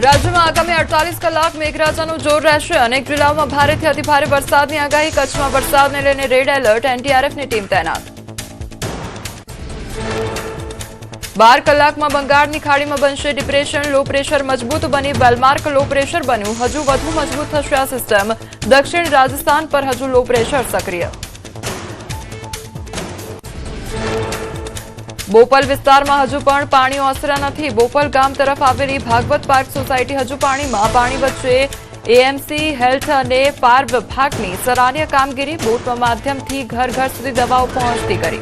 રાજ્યમાં આગામી 48 કલાક મેઘરાજાનું જોર રહેશે. અનેક જિલ્લાઓમાં ભારેથી અતિભારે વરસાદની આગાહી. કચ્છમાં વરસાદને લઈને રેડ એલર્ટ. એનડીઆરએફની ટીમ તૈનાત. 12 કલાકમાં બંગાળની ખાડીમાં બનશે ડિપ્રેશન. લો પ્રેશર મજબૂત બની બેલમાર્ક લો પ્રેશર બન્યું. હજુ વધુ મજબૂત થશે આ સિસ્ટમ. દક્ષિણ રાજસ્થાન પર હજુ લો પ્રેશર સક્રિય. બોપલ વિસ્તારમાં હજુ પણ પાણી ઓસર્યા નથી. બોપલ ગામ તરફ આવેલી ભાગવત પાર્ક સોસાયટી હજુ પાણીમાં. પાણી વચ્ચે એએમસી હેલ્થ અને ફાયર વિભાગની સરાહનીય કામગીરી. બોટના માધ્યમથી ઘર ઘર સુધી દવાઓ પહોંચતી કરી.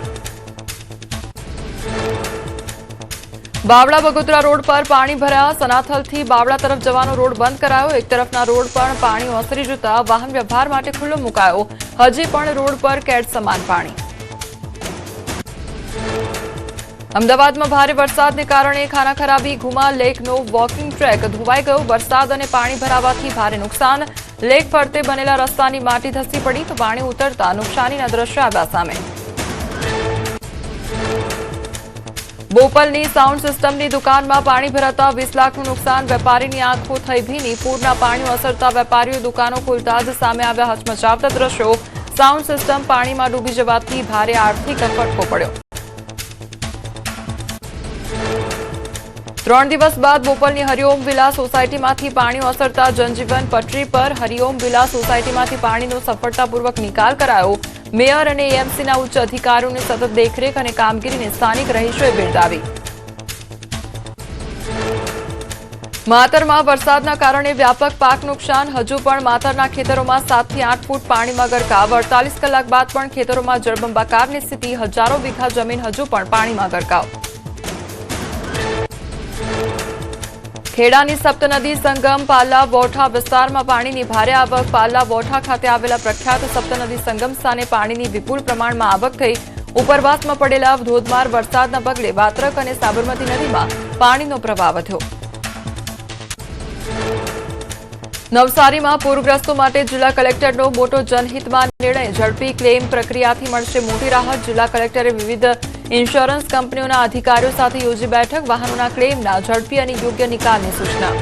બાવળા બગોદરા રોડ પર પાણી ભરાયા. સનાથલથી બાવળા તરફ જવાનો રોડ બંધ કરાયો. એક તરફના રોડ પર પાણી ઓસરી જતા વાહન વ્યવહાર માટે ખુલ્લો મુકાયો. હજી પણ રોડ પર કેડ સમાન પાણી. અમદાવાદમાં ભારે વરસાદને કારણે ખાનાખરાબી. ઘુમા લેકનો વોકિંગ ટ્રેક ધોવાઈ ગયો. વરસાદ અને પાણી ભરાવાથી ભારે નુકસાન. લેક ફરતે બનેલા રસ્તાની માટી ધસી પડી તો પાણી ઉતરતા નુકસાનીના દ્રશ્ય આવ્યા સામે. બોપલની સાઉન્ડ સિસ્ટમની દુકાનમાં પાણી ભરાતા 20 લાખનું નુકસાન. વેપારીની આંખો થઈ ભીની. પૂરના પાણી ઓસરતા વેપારીઓ દુકાનો ખોલતા જ સામે આવ્યા હચમચાવતા દ્રશ્યો. સાઉન્ડ સિસ્ટમ પાણીમાં ડૂબી જવાથી ભારે આર્થિક ફટકો પડ્યો. 3 દિવસ બાદ બોપલની હરિઓમ વિલા સોસાયટીમાંથી પાણી ઓસરતા જનજીવન પટરી પર. હરિઓમ વિલા સોસાયટીમાંથી પાણીનો સફળતાપૂર્વક નિકાલ કરાયો. મેયર અને એએમસીના ઉચ્ચ અધિકારીઓની સતત દેખરેખ અને કામગીરીને સ્થાનિક રહીશોએ બિરદાવી. માતરમાં વરસાદના કારણે વ્યાપક પાક નુકસાન. હજુ પણ માતરના ખેતરોમાં 7 થી 8 ફૂટ પાણીમાં ગરકાવ. 48 કલાક બાદ પણ ખેતરોમાં જળબંબાકારની સ્થિતિ. હજારો વીઘા જમીન હજુ પણ પાણીમાં ગરકાવ. ખેડાની સપ્તનદી સંગમ પાલ્લા વોઠા વિસ્તારમાં પાણીની ભારે આવક. પાલ્લા વોઠા ખાતે આવેલા પ્રખ્યાત સપ્તનદી સંગમ સ્થાને પાણીની વિપુલ પ્રમાણમાં આવક થઈ. ઉપરવાસમાં પડેલા ધોધમાર વરસાદના પગલે વાત્રક અને સાબરમતી નદીમાં પાણીનો પ્રવાહ વધ્યો. નવસારીમાં પૂરગ્રસ્તો માટે જિલ્લા કલેક્ટરનો મોટો જનહિતમાં નિર્ણય. ઝડપી ક્લેમ પ્રક્રિયાથી મળશે મોટી રાહત. જિલ્લા કલેક્ટરે વિવિધ ઇન્સ્યોરન્સ કંપનીઓના અધિકારીઓ સાથે યોજી બેઠક. વાહનોના ક્લેમના ઝડપી અને યોગ્ય નિકાલની સૂચના.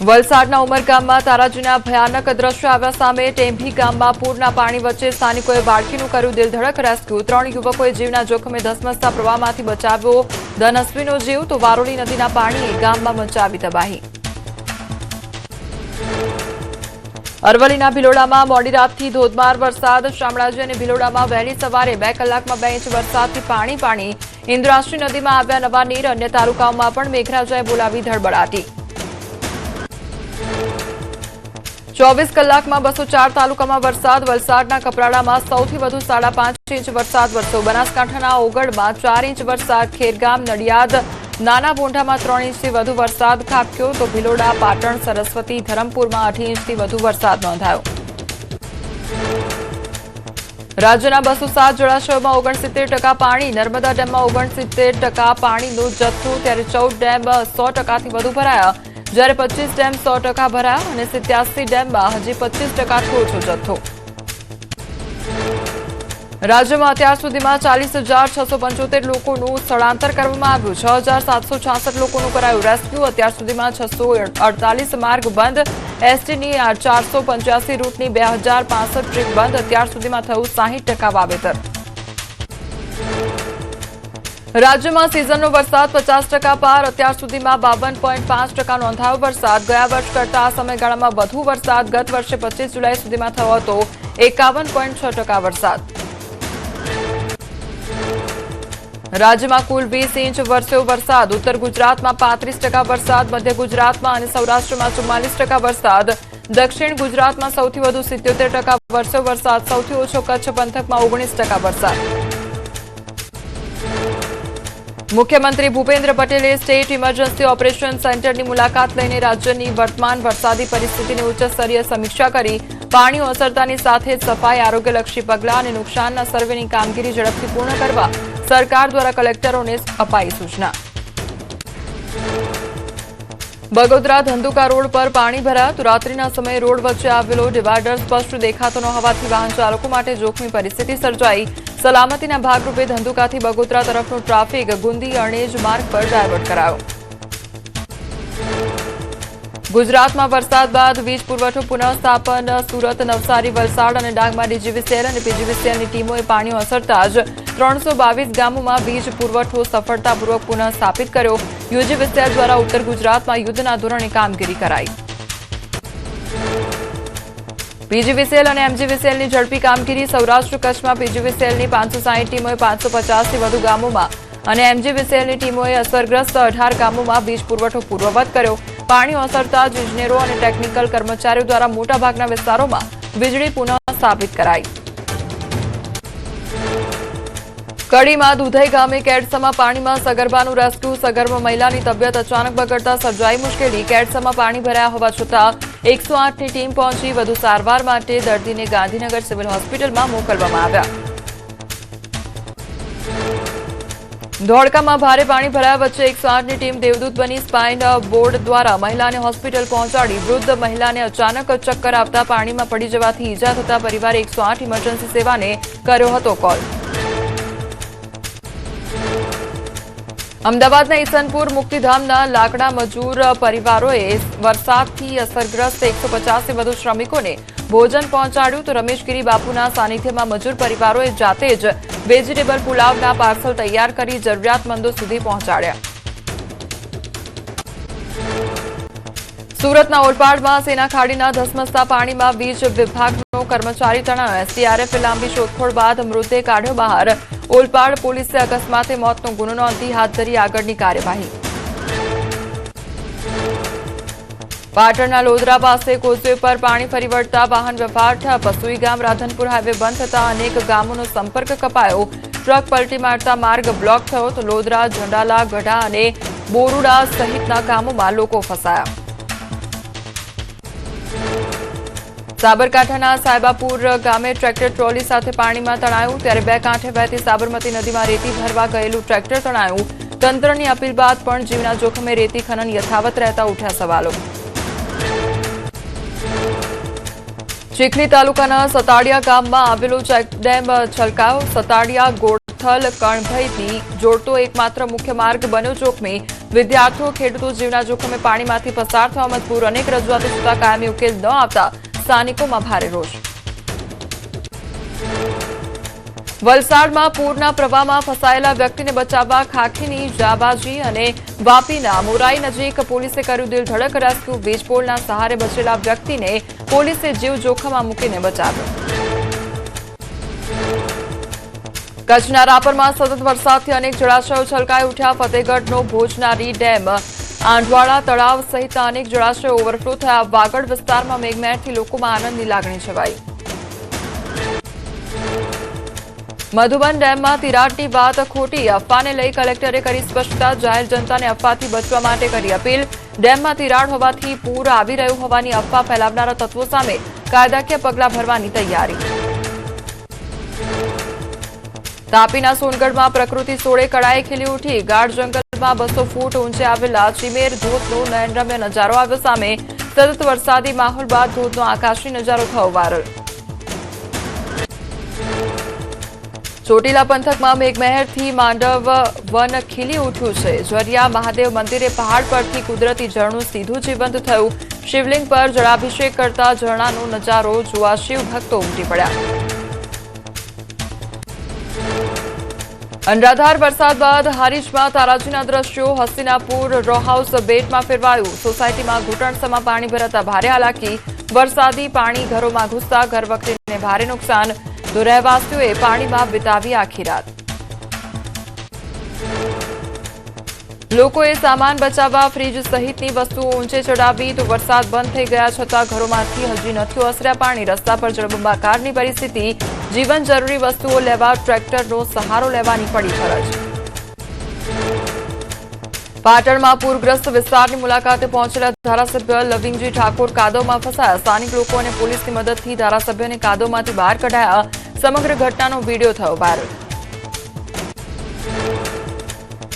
વલસાડના ઉમરગામમાં તારાજીના ભયાનક દ્રશ્યો આવ્યા સામે. ટેંભી ગામમાં પૂરના પાણી વચ્ચે સ્થાનિકોએ બાળકીનું કર્યું દિલધડક રેસ્ક્યુ. 3 યુવકોએ જીવના જોખમે ધસમસતા પ્રવાહમાંથી બચાવ્યો ધનસ્વીનો જીવ તો વારોલી નદીના પાણીએ ગામમાં મચાવી તબાહી. અરવલ્લીના ભિલોડામાં મોડી રાતથી ધોધમાર વરસાદ. શામળાજી અને ભિલોડામાં વહેલી સવારે 2 કલાકમાં 2 ઇંચ વરસાદથી પાણી. ઇન્દ્રાશ્રી નદીમાં આવ્યા નવા નીર. અન્ય તાલુકાઓમાં પણ મેઘરાજાએ બોલાવી ધડબડાટી. 24 કલાકમાં 204 તાલુકામાં વરસાદ. વલસાડના કપરાડામાં સૌથી વધુ 5.5 ઇંચ વરસાદ વરસ્યો. બનાસકાંઠાના ઓગળમાં 4 ઇંચ વરસાદ. ખેરગામ, નડિયાદ, નાના બોંઢામાં 3 ઇંચથી વધુ વરસાદ ખાબક્યો તો ભિલોડા, પાટણ, સરસ્વતી, ધરમપુરમાં 8 ઇંચથી વધુ વરસાદ નોંધાયો. રાજ્યના 207 જળાશયોમાં 69% પાણી. નર્મદા ડેમમાં 69% પાણીનો જથ્થો. ત્યારે 14 ડેમ 100%થી વધુ ભરાયા. જ્યારે 25 ડેમ 100% ભરાયા અને 87 ડેમમાં હજી 25%થી ઓછો જથ્થો. રાજ્યમાં અત્યાર સુધીમાં 40,675 લોકોનું સ્થળાંતર કરવામાં આવ્યું. 6,766 લોકોનું કરાયું રેસ્ક્યુ. અત્યાર સુધીમાં 648 માર્ગ બંધ. એસટીની 485 રૂટની 2065 ટ્રીપ બંધ. અત્યાર સુધીમાં થયું 60% વાવેતર. રાજ્યમાં સિઝનનો વરસાદ 50% પાર. અત્યાર સુધીમાં 52.5% નોંધાયો વરસાદ. ગયા વર્ષ કરતા આ સમયગાળામાં વધુ વરસાદ. ગત વર્ષે 25 જુલાઈ સુધીમાં થયો હતો 51.6% વરસાદ. રાજ્યમાં કુલ 20 ઇંચ વરસ્યો વરસાદ. ઉત્તર ગુજરાતમાં 35% વરસાદ. મધ્ય ગુજરાતમાં અને સૌરાષ્ટ્રમાં 44% વરસાદ. દક્ષિણ ગુજરાતમાં સૌથી વધુ 77% વરસ્યો વરસાદ. સૌથી ઓછો કચ્છ પંથકમાં 19% વરસાદ. મુખ્યમંત્રી ભૂપેન્દ્ર પટેલે સ્ટેટ ઇમરજન્સી ઓપરેશન સેન્ટરની મુલાકાત લઈને રાજ્યની વર્તમાન વરસાદી પરિસ્થિતિની ઉચ્ચસ્તરીય સમીક્ષા કરી. પાણી ઓસરતાની સાથે જ સફાઈ, આરોગ્યલક્ષી પગલાં અને નુકસાનના સર્વેની કામગીરી ઝડપથી પૂર્ણ કરવા સરકાર દ્વારા કલેક્ટરોને અપાઈ સૂચના. બગોદરા ધંધુકા રોડ પર પાણી ભરાયા તો રાત્રિના સમયે રોડ વચ્ચે આવેલો ડિવાઈડર સ્પષ્ટ દેખાતો ન હોવાથી વાહન ચાલકો માટે જોખમી પરિસ્થિતિ સર્જાઈ. સલામતીના ભાગરૂપે ધંધુકાથી બગોદરા તરફનો ટ્રાફિક ગુંદી અણેજ માર્ગ પર ડાયવર્ટ કરાયો. ગુજરાતમાં વરસાદ બાદ વીજ પુરવઠો પુનઃસ્થાપન સુરત, નવસારી, વલસાડ અને ડાંગમાં ડીજીવીસીએલ અને પીજીવીસીએલની ટીમોએ પાણીઓ ઓસરતા જ 322 ગામોમાં વીજ પુરવઠો સફળતાપૂર્વક પુનઃસ્થાપિત કર્યો. યુજીવીસીએલ દ્વારા ઉત્તર ગુજરાતમાં યુદ્ધના ધોરણે કામગીરી કરાઈ. પીજીવીસીએલ અને એમજીવીસીએલની ઝડપી કામગીરી. સૌરાષ્ટ્ર કચ્છમાં પીજીવીસીએલની 560 ટીમોએ 550થી વધુ ગામોમાં અને એમજીવીસીએલની ટીમોએ અસરગ્રસ્ત 18 ગામોમાં વીજ પુરવઠો પૂર્વવત કર્યો. પાણી ઓસરતા જ ઇજનેરો અને ટેકનિકલ કર્મચારીઓ દ્વારા મોટાભાગના વિસ્તારોમાં વીજળી પુનઃ સ્થાપિત કરાઈ. કડીમાં દુધઈ ગામે કેડસમાં પાણીમાં સગર્ભાનું રેસ્ક્યુ. સગર્ભ મહિલાની તબિયત અચાનક બગડતા સર્જાઈ મુશ્કેલી. કેડસમાં પાણી ભરાયા હોવા છતાં 108ની ટીમ પહોંચી વધુ સારવાર માટે દર્દીને ગાંધીનગર સિવિલ હોસ્પિટલમાં મોકલવામાં આવ્યા. ધોળકામાં ભારે પાણી ભરાયા વચ્ચે 108ની ટીમ દેવદૂત બની. સ્પાઇન બોર્ડ દ્વારા મહિલાને હોસ્પિટલ પહોંચાડી. વૃદ્ધ મહિલાને અચાનક ચક્કર આવતા પાણીમાં પડી જવાથી ઈજા થતા પરિવારે 108 ઇમરજન્સી સેવાને કર્યો હતો કોલ. અમદાવાદના ઈસનપુર મુક્તિધામના લાકડા મજૂર પરિવારોએ વરસાદથી અસરગ્રસ્ત 150થી વધુ શ્રમિકોને ભોજન પહોંચાડ્યું. તો રમેશગીરી બાપુના સાનિધ્યમાં મજૂર પરિવારોએ જાતે જ વેજીટેબલ પુલાવના પાર્સલ તૈયાર કરી જરૂરિયાતમંદો સુધી પહોંચાડ્યા. સુરતના ઓલપાડમાં સેના ખાડીના ધસમસતા પાણીમાં વીજ વિભાગનો કર્મચારી તણાયો. એસડીઆરએફે લાંબી શોધખોળ બાદ મૃતદેહ કાઢ્યો બહાર. ઓલપાડ પોલીસે અકસ્માતે મોતનો ગુનો નોંધી હાથ ધરી આગળની કાર્યવાહી. પાટણના લોધરા પાસે કોઝવે પર પાણી ફરી વળતા વાહન વ્યવહાર ઠપ. સુઈગામ રાધનપુર હાઈવે બંધ થતા અનેક ગામોનો સંપર્ક કપાયો. ટ્રક પલટી મારતા માર્ગ બ્લોક થયો. તો લોધરા, ઝંડાલા, ગઢા અને બોરુડા સહિતના ગામોમાં લોકો ફસાયા. સાબરકાંઠાના સાહેબાપુર ગામે ટ્રેક્ટર ટ્રોલી સાથે પાણીમાં તણાયું. ત્યારે બે કાંઠે વહેતી સાબરમતી નદીમાં રેતી ભરવા ગયેલું ટ્રેક્ટર તણાયું. તંત્રની અપીલ બાદ પણ જીવના જોખમે રેતી ખનન યથાવત રહેતા ઉઠ્યા સવાલો. ચીખલી તાલુકાના સતાડિયા ગામમાં આવેલો ચેકડેમ છલકાયો. સતાડિયા ગોળથલ કણભઈથી જોડતો એકમાત્ર મુખ્ય માર્ગ બન્યો જોખમી. વિદ્યાર્થીઓ, ખેડૂતો જીવના જોખમે પાણીમાંથી પસાર થવા મજબૂર. અનેક રજૂઆતો છતાં કાયમી ઉકેલ ન આવતા સ્થાનિકોમાં ભારે રોષ. વલસાડમાં પૂરના પ્રવાહમાં ફસાયેલા વ્યક્તિને બચાવવા ખાખીની જાબાજી અને વાપીના મોરાઈ નજીક પોલીસે કર્યું દિલધડક રેસ્ક્યુ. વીજપોલના સહારે બચેલા વ્યક્તિને પોલીસે જીવ જોખમમાં મૂકીને બચાવ્યો. કચ્છના રાપરમાં સતત વરસાદથી અનેક જળાશયો છલકાઈ ઉઠ્યા. ફતેહગઢનો ભોજનારી ડેમ, આંધવાડા તળાવ સહિત અનેક જળાશયો ઓવરફ્લો થયા. વાગડ વિસ્તારમાં મેઘમહેરથી લોકોમાં આનંદની લાગણી છવાઈ. મધુબન ડેમમાં તિરાડની વાત ખોટી. અફવાને લઈ કલેક્ટરે કરી સ્પષ્ટતા. જાહેર જનતાને અફવાથી બચવા માટે કરી અપીલ. ડેમમાં તિરાડ હોવાથી પૂર આવી રહ્યું હોવાની અફવા ફેલાવનારા તત્વો સામે કાયદાકીય પગલાં ભરવાની તૈયારી. તાપીના સોનગઢમાં પ્રકૃતિ સોળે કળાએ ખીલી ઉઠી. ગાઢ જંગલમાં 200 ફૂટ ઊંચે આવેલા ચીમેર ધોધનો નયનરમ્ય નજારો આવ્યો સામે. સતત વરસાદી માહોલ બાદ ધોધનો આકાશી નજારો થયો વાયરલ. ચોટીલા પંથકમાં મેઘમહેરથી માંડવ વન ખીલી ઉઠ્યું છે. ઝરિયા મહાદેવ મંદિરે પહાડ પરથી કુદરતી ઝરણું સીધું જીવંત થયું. શિવલિંગ પર જળાભિષેક કરતા ઝરણાનો નજારો જોવા શિવ ભક્તો ઉમટી પડ્યા. અનરાધાર વરસાદ બાદ હારીજમાં તારાજીના દ્રશ્યો. હસ્તિનાપુર રો હાઉસ બેટમાં ફેરવાયું. સોસાયટીમાં ઘૂંટણસમાં પાણી ભરાતા ભારે હાલાકી. વરસાદી પાણી ઘરોમાં ઘૂસતા ઘરવખરીને ભારે નુકસાન. તો રહેવાસીઓએ પાણીમાં વિતાવી આખી રાત. લોકોએ સામાન બચાવવા ફ્રીજ સહિતની વસ્તુઓ ઊંચે ચડાવી. તો વરસાદ બંધ થઈ ગયા છતાં ઘરોમાંથી હજી નથી ઓસર્યા પાણી. રસ્તા પર જળબંબાકારની પરિસ્થિતિ. જીવન જરૂરી વસ્તુઓ લેવા ટ્રેક્ટરનો સહારો લેવાની પડી ફરજ. પાટણમાં પૂરગ્રસ્ત વિસ્તારની મુલાકાતે પહોંચેલા ધારાસભ્ય લવિંગજી ઠાકોર કાદવમાં ફસાયા. સ્થાનિક લોકો અને પોલીસની મદદથી ધારાસભ્યને કાદવમાંથી બહાર કઢાયા. સમગ્ર ઘટનાનો વિડીયો થયો વાયરલ.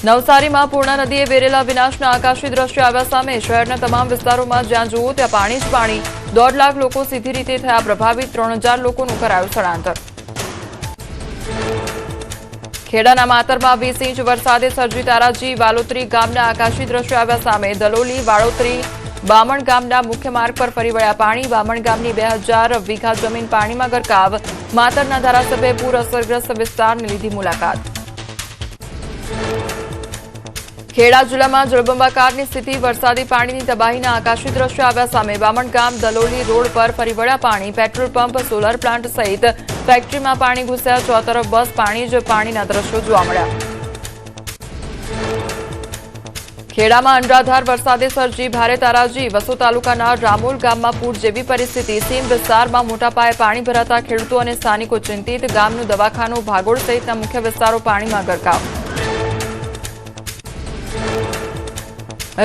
નવસારીમાં પૂર્ણા નદીએ વેરેલા વિનાશના આકાશી દ્રશ્યો આવ્યા સામે. શહેરના તમામ વિસ્તારોમાં જ્યાં જુઓ ત્યાં પાણી જ પાણી. 1.5 લાખ લોકો સીધી રીતે થયા પ્રભાવિત. 3000 લોકોનું કરાયું સ્થળાંતર. ખેડાના માતરમાં 20 ઇંચ વરસાદે સર્જી તારાજી. વાલોત્રી ગામના આકાશી દ્રશ્યો આવ્યા સામે. દલોલી, વાળોત્રી બામણ ગામના મુખ્ય માર્ગ પર ફરી વળ્યા પાણી. બામણ ગામની 2000 વીઘા જમીન પાણીમાં ગરકાવ. માતરના ધારાસભ્યે પૂર અસરગ્રસ્ત વિસ્તારની લીધી મુલાકાત. ખેડા જિલ્લામાં જળબંબાકારની સ્થિતિ. વરસાદી પાણીની તબાહીના આકાશી દ્રશ્યો આવ્યા સામે. બામણ ગામ દલોલી રોડ પર ફરી વળ્યા પાણી. પેટ્રોલ પંપ, સોલર પ્લાન્ટ સહિત ફેક્ટરીમાં પાણી ઘૂસ્યા. ચોતરફ બસ પાણી જ પાણીના દ્રશ્યો જોવા મળ્યા. ખેડામાં અનરાધાર વરસાદે સર્જી ભારે તારાજી. વસો તાલુકાના રામોલ ગામમાં પૂર જેવી પરિસ્થિતિ. સીમ વિસ્તારમાં મોટા પાયે પાણી ભરાતા ખેડૂતો અને સ્થાનિકો ચિંતિત. ગામનું દવાખાનું, ભાગોળ સહિતના મુખ્ય વિસ્તારો પાણીમાં ગરકાવ.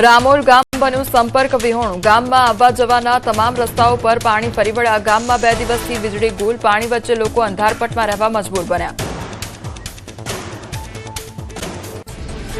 રામોલ ગામ બન્યું સંપર્ક વિહોણું. ગામમાં આવવા જવાના તમામ રસ્તાઓ પર પાણી ફરી વળ્યા. ગામમાં 2 દિવસથી વીજળી ગુલ. પાણી વચ્ચે લોકો અંધારપટમાં રહેવા મજબૂર બન્યા.